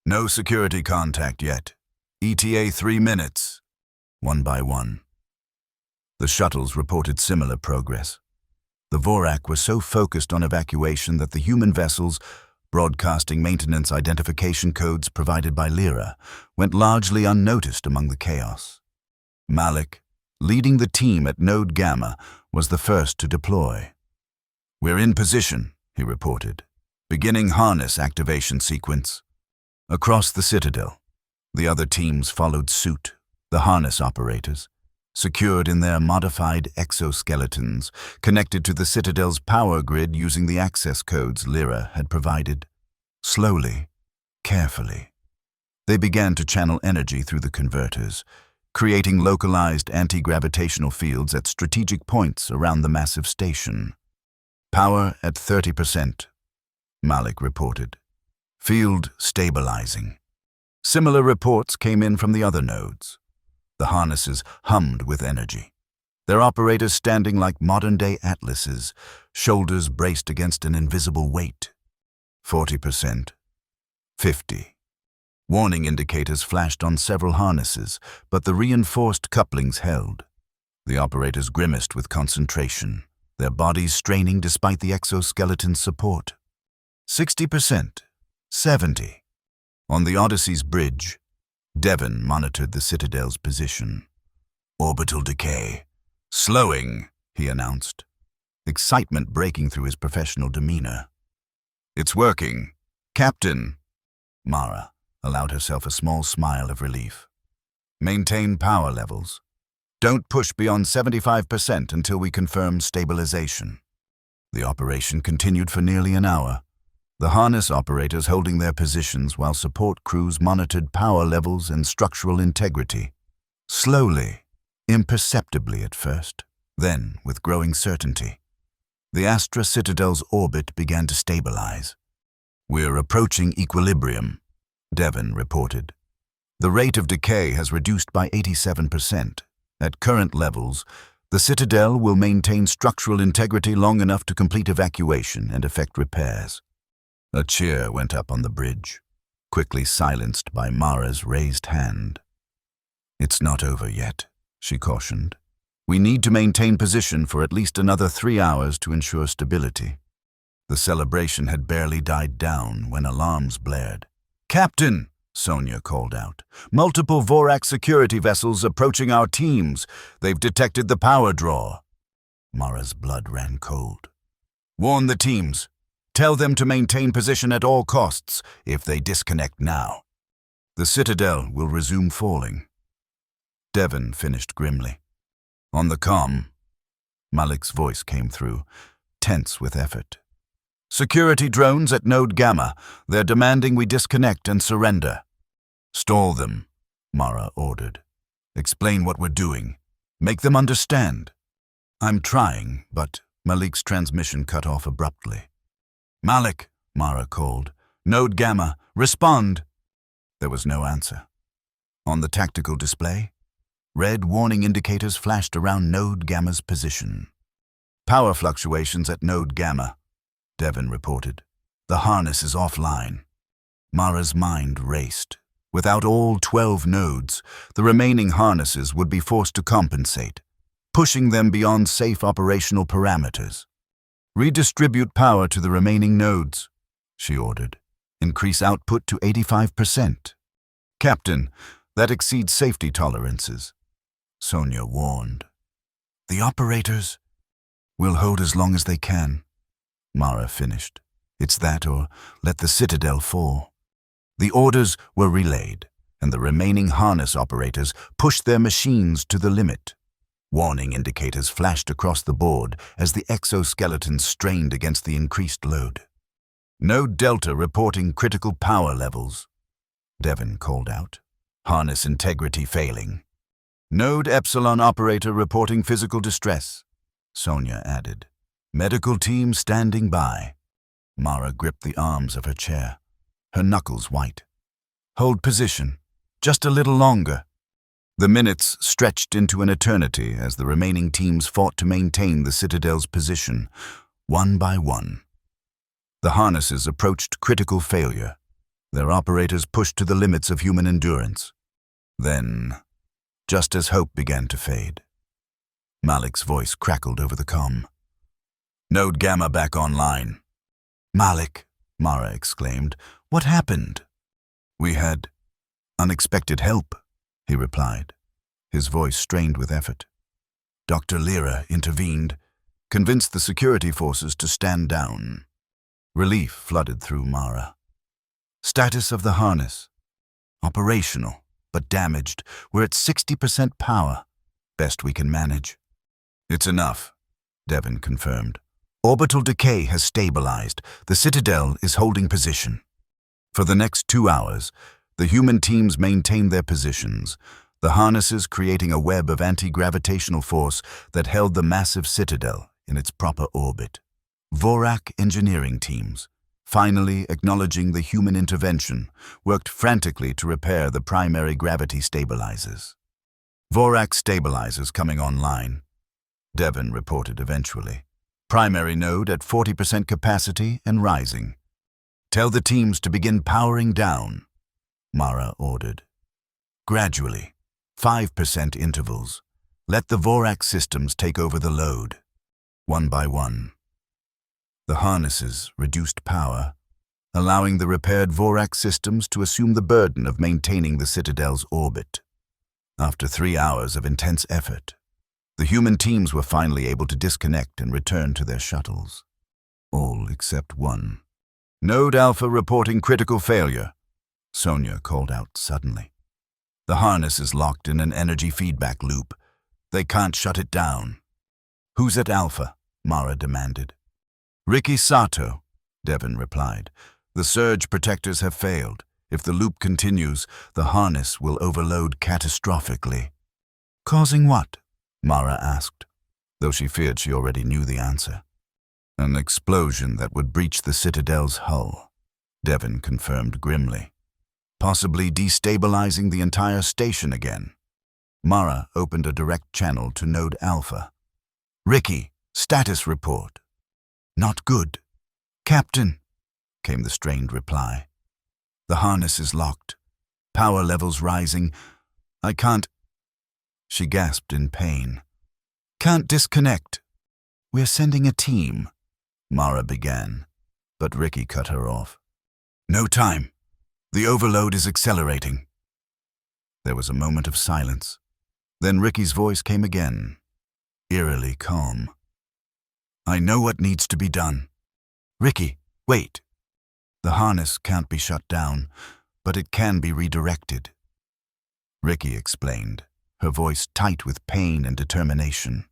Speaker 1: No security contact yet. ETA 3 minutes. One by one. The shuttles reported similar progress. The Vorak was so focused on evacuation that the human vessels, broadcasting maintenance identification codes provided by Lyra, went largely unnoticed among the chaos. Malik, leading the team at Node Gamma, was the first to deploy. We're in position, he reported, beginning harness activation sequence. Across the Citadel, the other teams followed suit, the harness operators, secured in their modified exoskeletons, connected to the Citadel's power grid using the access codes Lyra had provided. Slowly, carefully, they began to channel energy through the converters, creating localized anti-gravitational fields at strategic points around the massive station. Power at 30%, Malik reported. Field stabilizing. Similar reports came in from the other nodes. The harnesses hummed with energy, their operators standing like modern-day atlases, shoulders braced against an invisible weight. 40%. 50. Warning indicators flashed on several harnesses, but the reinforced couplings held. The operators grimaced with concentration, their bodies straining despite the exoskeleton's support. 60%. 70. On the Odyssey's bridge, Devon monitored the Citadel's position. Orbital decay. Slowing, he announced, excitement breaking through his professional demeanor. It's working. Captain. Mara allowed herself a small smile of relief. Maintain power levels. Don't push beyond 75% until we confirm stabilization. The operation continued for nearly an hour, the harness operators holding their positions while support crews monitored power levels and structural integrity. Slowly, imperceptibly at first, then with growing certainty, the Astra Citadel's orbit began to stabilize. We're approaching equilibrium, Devon reported. The rate of decay has reduced by 87%. At current levels, the Citadel will maintain structural integrity long enough to complete evacuation and effect repairs. A cheer went up on the bridge, quickly silenced by Mara's raised hand. It's not over yet, she cautioned. We need to maintain position for at least another 3 hours to ensure stability. The celebration had barely died down when alarms blared. Captain, Sonia called out. Multiple Vorak security vessels approaching our teams. They've detected the power draw. Mara's blood ran cold. Warn the teams. Tell them to maintain position at all costs if they disconnect now. The Citadel will resume falling. Devon finished grimly. On the comm, Malik's voice came through, tense with effort. Security drones at Node Gamma. They're demanding we disconnect and surrender. Stall them, Mara ordered. Explain what we're doing. Make them understand. I'm trying, but Malik's transmission cut off abruptly. Malik, Mara called. Node Gamma, respond. There was no answer. On the tactical display, red warning indicators flashed around Node Gamma's position. Power fluctuations at Node Gamma, Devon reported. The harness is offline. Mara's mind raced. Without all 12 nodes, the remaining harnesses would be forced to compensate, pushing them beyond safe operational parameters. Redistribute power to the remaining nodes, she ordered. Increase output to 85%. Captain, that exceeds safety tolerances, Sonia warned. The operators will hold as long as they can, Mara finished. It's that or let the Citadel fall. The orders were relayed, and the remaining harness operators pushed their machines to the limit. Warning indicators flashed across the board as the exoskeleton strained against the increased load. Node Delta reporting critical power levels, Devon called out. Harness integrity failing. Node Epsilon operator reporting physical distress, Sonia added. Medical team standing by. Mara gripped the arms of her chair, her knuckles white. Hold position. Just a little longer. The minutes stretched into an eternity as the remaining teams fought to maintain the Citadel's position, one by one. The harnesses approached critical failure, their operators pushed to the limits of human endurance. Then, just as hope began to fade, Malik's voice crackled over the comm. "Node Gamma back online." "Malik," Mara exclaimed, "what happened?" "We had unexpected help," he replied, his voice strained with effort. "Dr. Lyra intervened, convinced the security forces to stand down." Relief flooded through Mara. "Status of the harness. Operational, but damaged. We're at 60% power. Best we can manage." "It's enough," Devon confirmed. "Orbital decay has stabilized. The Citadel is holding position." For the next 2 hours, the human teams maintained their positions, the harnesses creating a web of anti-gravitational force that held the massive Citadel in its proper orbit. Vorak engineering teams, finally acknowledging the human intervention, worked frantically to repair the primary gravity stabilizers. "Vorak stabilizers coming online," Devon reported eventually. "Primary node at 40% capacity and rising. Tell the teams to begin powering down," Mara ordered. "Gradually, 5% intervals. Let the Vorak systems take over the load, one by one." The harnesses reduced power, allowing the repaired Vorak systems to assume the burden of maintaining the Citadel's orbit. After 3 hours of intense effort, the human teams were finally able to disconnect and return to their shuttles. All except one. "Node Alpha reporting critical failure," Sonia called out suddenly. "The harness is locked in an energy feedback loop. They can't shut it down." "Who's at Alpha?" Mara demanded. "Ricky Sato," Devon replied. "The surge protectors have failed. If the loop continues, the harness will overload catastrophically." "Causing what?" Mara asked, though she feared she already knew the answer. "An explosion that would breach the Citadel's hull," Devon confirmed grimly. "Possibly destabilizing the entire station again." Mara opened a direct channel to Node Alpha. "Ricky, status report." "Not good." "Captain," came the strained reply. "The harness is locked. Power levels rising. I can't..." She gasped in pain. "Can't disconnect." "We're sending a team," Mara began, but Ricky cut her off. "No time. The overload is accelerating." There was a moment of silence. Then Ricky's voice came again, eerily calm. "I know what needs to be done." "Ricky, wait." "The harness can't be shut down, but it can be redirected." Ricky explained, her voice tight with pain and determination.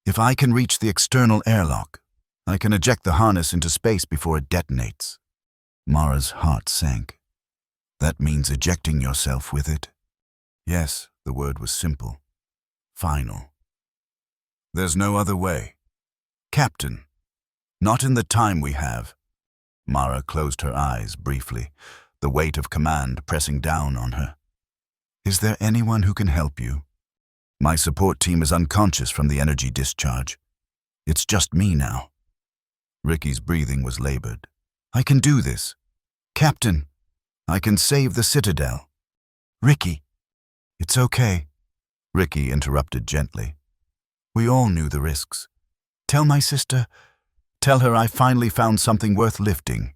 Speaker 1: "If I can reach the external airlock, I can eject the harness into space before it detonates." Mara's heart sank. "That means ejecting yourself with it?" Yes, the word was simple. Final. "There's no other way." "Captain, not in the time we have." Mara closed her eyes briefly, the weight of command pressing down on her. "Is there anyone who can help you?" "My support team is unconscious from the energy discharge. It's just me now." Ricky's breathing was labored. "I can do this." "Captain, I can save the Citadel." "Ricky." "It's okay," Ricky interrupted gently. "We all knew the risks. Tell my sister, tell her I finally found something worth lifting."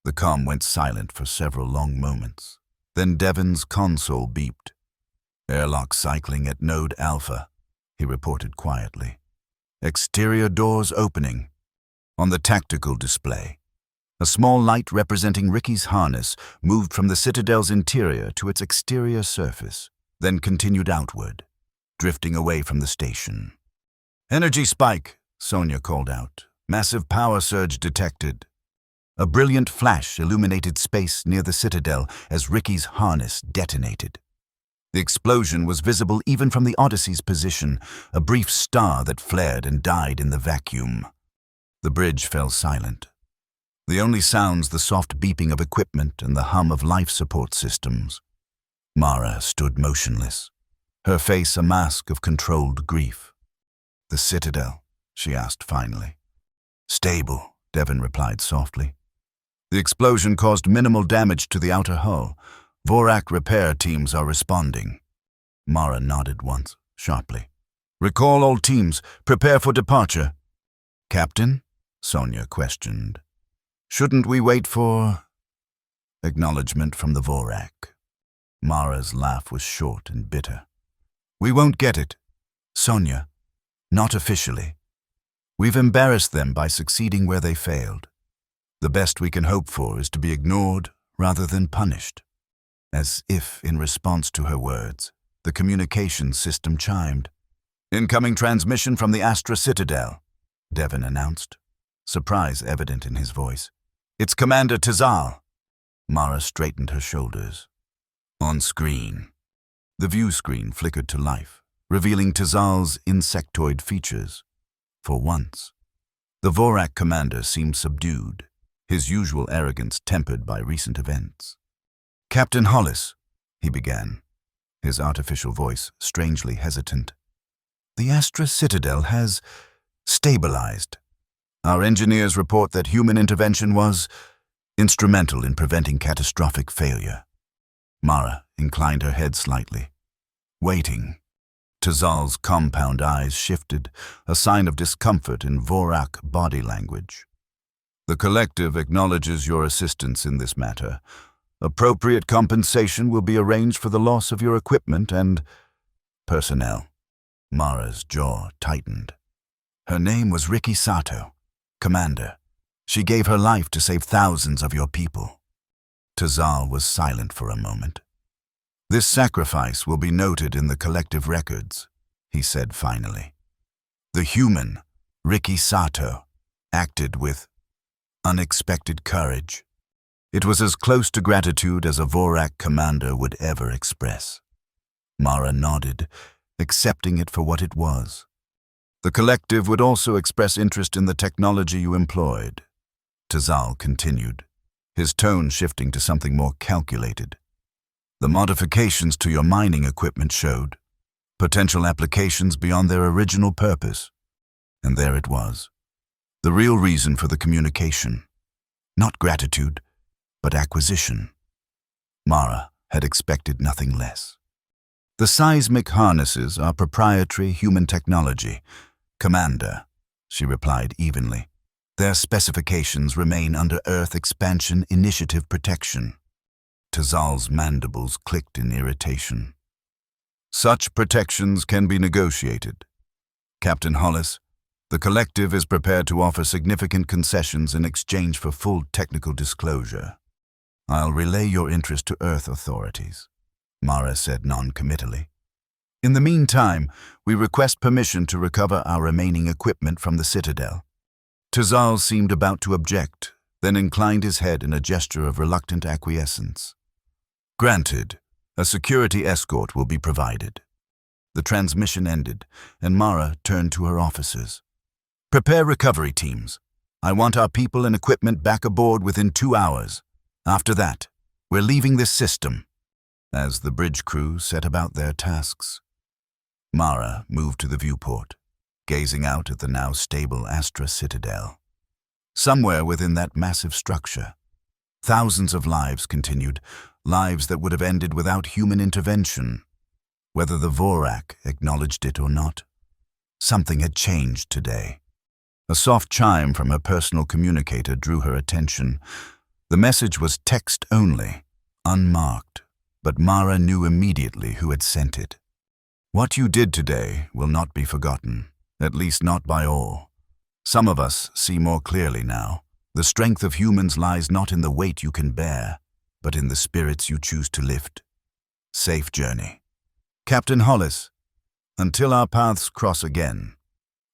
Speaker 1: The comm went silent for several long moments. Then Devon's console beeped. "Airlock cycling at Node Alpha," he reported quietly. "Exterior doors opening." On the tactical display, a small light representing Ricky's harness moved from the Citadel's interior to its exterior surface, then continued outward, drifting away from the station. "Energy spike," Sonia called out. "Massive power surge detected." A brilliant flash illuminated space near the Citadel as Ricky's harness detonated. The explosion was visible even from the Odyssey's position, a brief star that flared and died in the vacuum. The bridge fell silent. The only sounds the soft beeping of equipment and the hum of life support systems. Mara stood motionless, her face a mask of controlled grief. "The Citadel?" she asked finally. "Stable," Devon replied softly. "The explosion caused minimal damage to the outer hull. Vorak repair teams are responding." Mara nodded once, sharply. "Recall all teams. Prepare for departure." "Captain?" Sonia questioned. "Shouldn't we wait for—" acknowledgement from the Vorak. Mara's laugh was short and bitter. "We won't get it. Sonia, not officially. We've embarrassed them by succeeding where they failed. The best we can hope for is to be ignored rather than punished." As if in response to her words, the communications system chimed. "Incoming transmission from the Astra Citadel," Devon announced, surprise evident in his voice. "It's Commander Tazal." Mara straightened her shoulders. On screen, the view screen flickered to life, revealing Tazal's insectoid features. For once, the Vorak commander seemed subdued, his usual arrogance tempered by recent events. "Captain Hollis," he began, his artificial voice strangely hesitant. "The Astra Citadel has stabilized. Our engineers report that human intervention was instrumental in preventing catastrophic failure." Mara inclined her head slightly. Waiting. Tazal's compound eyes shifted, a sign of discomfort in Vorak body language. "The collective acknowledges your assistance in this matter. Appropriate compensation will be arranged for the loss of your equipment and personnel." Mara's jaw tightened. "Her name was Riki Sato, Commander. She gave her life to save thousands of your people." Tazal was silent for a moment. "This sacrifice will be noted in the collective records," he said finally. "The human, Riki Sato, acted with unexpected courage. It was as close to gratitude as a Vorak commander would ever express." Mara nodded, accepting it for what it was. "The collective would also express interest in the technology you employed," Tazal continued, his tone shifting to something more calculated. "The modifications to your mining equipment showed potential applications beyond their original purpose. And there it was. The real reason for the communication. Not gratitude, but acquisition." Mara had expected nothing less. "The seismic harnesses are proprietary human technology, Commander," she replied evenly. "Their specifications remain under Earth Expansion Initiative protection." Tazal's mandibles clicked in irritation. "Such protections can be negotiated. Captain Hollis, the collective is prepared to offer significant concessions in exchange for full technical disclosure. I'll relay your interest to Earth authorities," Mara said non-committally. "In the meantime, we request permission to recover our remaining equipment from the Citadel." Tazal seemed about to object, then inclined his head in a gesture of reluctant acquiescence. "Granted, a security escort will be provided." The transmission ended, and Mara turned to her officers. "Prepare recovery teams. I want our people and equipment back aboard within 2 hours. After that, we're leaving this system." As the bridge crew set about their tasks, Mara moved to the viewport, gazing out at the now stable Astra Citadel. Somewhere within that massive structure, thousands of lives continued, lives that would have ended without human intervention. Whether the Vorak acknowledged it or not, something had changed today. A soft chime from her personal communicator drew her attention. The message was text only, unmarked, but Mara knew immediately who had sent it. "What you did today will not be forgotten, at least not by all. Some of us see more clearly now. The strength of humans lies not in the weight you can bear, but in the spirits you choose to lift. Safe journey. Captain Hollis, until our paths cross again.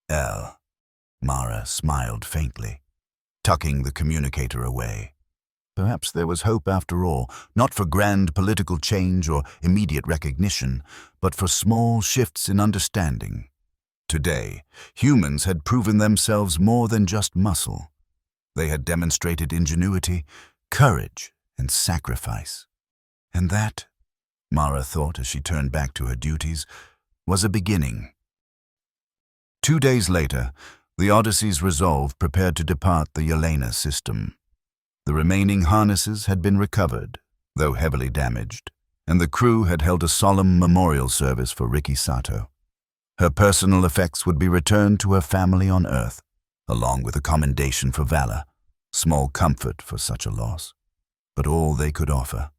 Speaker 1: L." Mara smiled faintly, tucking the communicator away. Perhaps there was hope after all, not for grand political change or immediate recognition, but for small shifts in understanding. Today, humans had proven themselves more than just muscle. They had demonstrated ingenuity, courage, and sacrifice. And that Mara thought as she turned back to her duties, was a beginning. 2 days later, the Odyssey's resolve prepared to depart the Yelena system. The remaining harnesses had been recovered, though heavily damaged, and the crew had held a solemn memorial service for Riki Sato. Her personal effects would be returned to her family on Earth, along with a commendation for valor, small comfort for such a loss, but all they could offer.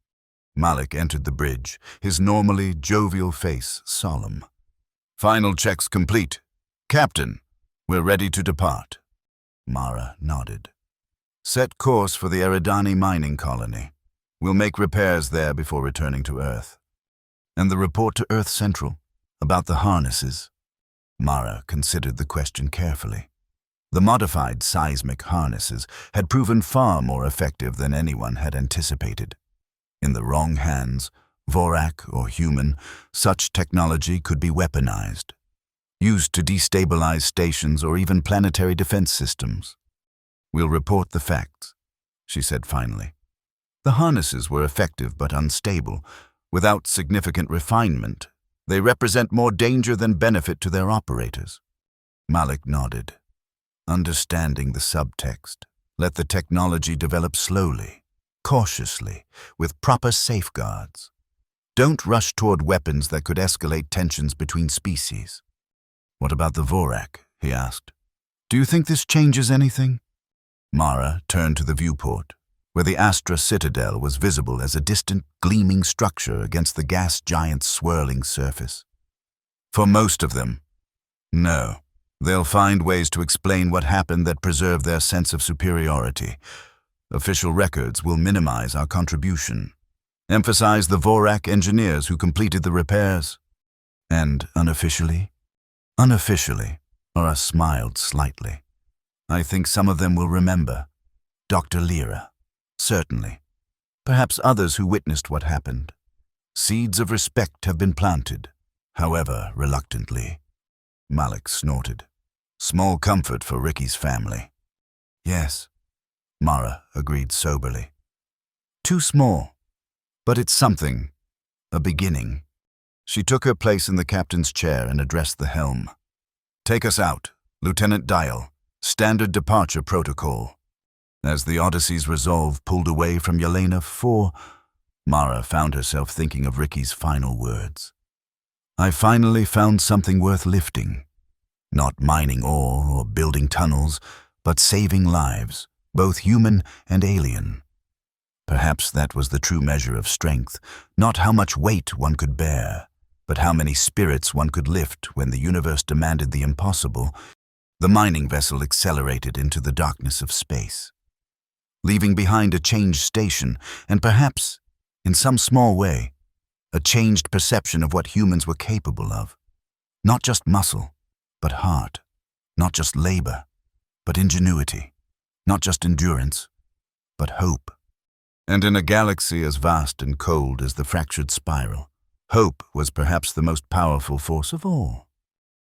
Speaker 1: Malik entered the bridge, his normally jovial face solemn. "Final checks complete. Captain, we're ready to depart." Mara nodded. "Set course for the Eridani mining colony. We'll make repairs there before returning to Earth." "And the report to Earth Central about the harnesses?" Mara considered the question carefully. The modified seismic harnesses had proven far more effective than anyone had anticipated. In the wrong hands, Vorak or human, such technology could be weaponized, used to destabilize stations or even planetary defense systems. "We'll report the facts," she said finally. The harnesses were effective but unstable. Without significant refinement, they represent more danger than benefit to their operators. Malik nodded. "Understanding the subtext, let the technology develop slowly, cautiously, with proper safeguards. Don't rush toward weapons that could escalate tensions between species." "What about the Vorak?" he asked. "Do you think this changes anything?" Mara turned to the viewport, where the Astra Citadel was visible as a distant, gleaming structure against the gas giant's swirling surface. "For most of them, no. They'll find ways to explain what happened that preserve their sense of superiority. Official records will minimize our contribution, emphasize the Vorak engineers who completed the repairs. And unofficially?" "Unofficially," Mara smiled slightly. "I think some of them will remember. Dr. Lyra. Certainly. Perhaps others who witnessed what happened. Seeds of respect have been planted, however reluctantly." Malik snorted. "Small comfort for Riki's family." "Yes," Mara agreed soberly. "Too small, but it's something, a beginning." She took her place in the captain's chair and addressed the helm. "Take us out, Lieutenant Dial. Standard departure protocol." As the Odyssey's resolve pulled away from Yelena 4, Mara found herself thinking of Riki's final words. "I finally found something worth lifting. Not mining ore or building tunnels, but saving lives, both human and alien. Perhaps that was the true measure of strength, not how much weight one could bear, but how many spirits one could lift when the universe demanded the impossible." The mining vessel accelerated into the darkness of space, leaving behind a changed station and perhaps, in some small way, a changed perception of what humans were capable of. Not just muscle, but heart. Not just labor, but ingenuity. Not just endurance, but hope. And in a galaxy as vast and cold as the fractured spiral, hope was perhaps the most powerful force of all.